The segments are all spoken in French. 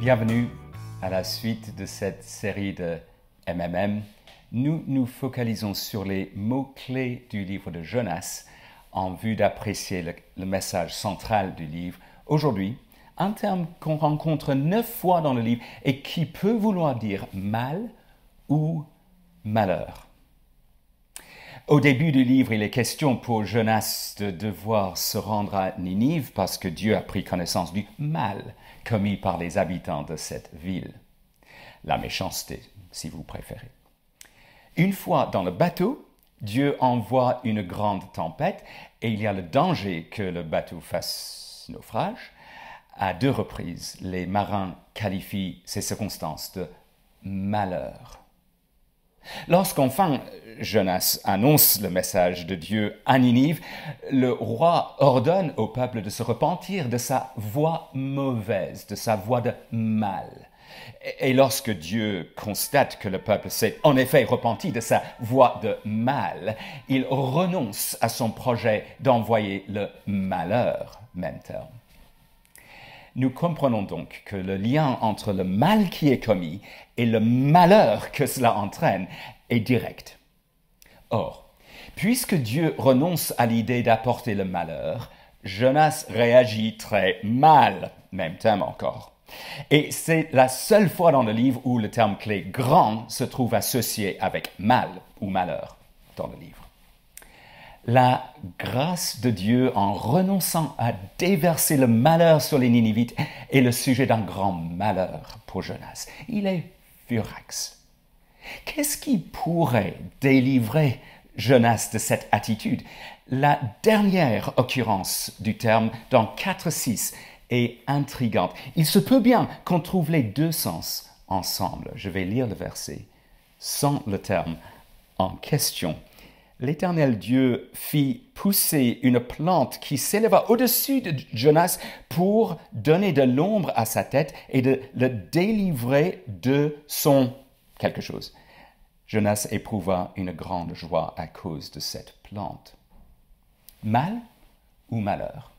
Bienvenue à la suite de cette série de MMM. Nous nous focalisons sur les mots-clés du livre de Jonas en vue d'apprécier le message central du livre. Aujourd'hui, un terme qu'on rencontre 9 fois dans le livre et qui peut vouloir dire mal ou malheur. Au début du livre, il est question pour Jonas de devoir se rendre à Ninive parce que Dieu a pris connaissance du mal commis par les habitants de cette ville. La méchanceté, si vous préférez. Une fois dans le bateau, Dieu envoie une grande tempête et il y a le danger que le bateau fasse naufrage. À 2 reprises, les marins qualifient ces circonstances de malheur. Lorsqu'enfin Jonas annonce le message de Dieu à Ninive, le roi ordonne au peuple de se repentir de sa voie mauvaise, de sa voie de mal. Et lorsque Dieu constate que le peuple s'est en effet repenti de sa voie de mal, il renonce à son projet d'envoyer le malheur, même terme. Nous comprenons donc que le lien entre le mal qui est commis et le malheur que cela entraîne est direct. Or, puisque Dieu renonce à l'idée d'apporter le malheur, Jonas réagit très mal, même terme encore. Et c'est la seule fois dans le livre où le terme clé « grand » se trouve associé avec mal ou malheur dans le livre. La grâce de Dieu en renonçant à déverser le malheur sur les Ninivites est le sujet d'un grand malheur pour Jonas. Il est furax. Qu'est-ce qui pourrait délivrer Jonas de cette attitude? La dernière occurrence du terme dans 4:6 est intrigante. Il se peut bien qu'on trouve les 2 sens ensemble. Je vais lire le verset sans le terme en question. L'Éternel Dieu fit pousser une plante qui s'éleva au-dessus de Jonas pour donner de l'ombre à sa tête et de le délivrer de son quelque chose. Jonas éprouva une grande joie à cause de cette plante. Mal ou malheur?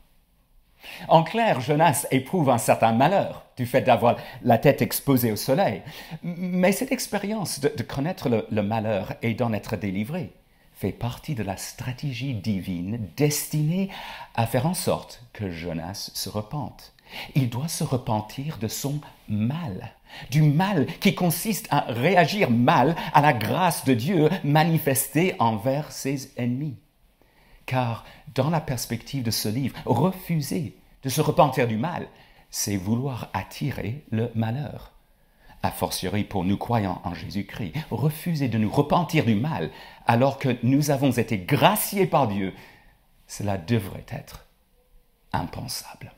En clair, Jonas éprouve un certain malheur du fait d'avoir la tête exposée au soleil. Mais cette expérience de connaître le malheur et d'en être délivré fait partie de la stratégie divine destinée à faire en sorte que Jonas se repente. Il doit se repentir de son mal, du mal qui consiste à réagir mal à la grâce de Dieu manifestée envers ses ennemis. Car dans la perspective de ce livre, refuser de se repentir du mal, c'est vouloir attirer le malheur. A fortiori pour nous croyants en Jésus-Christ, refuser de nous repentir du mal alors que nous avons été graciés par Dieu, cela devrait être impensable.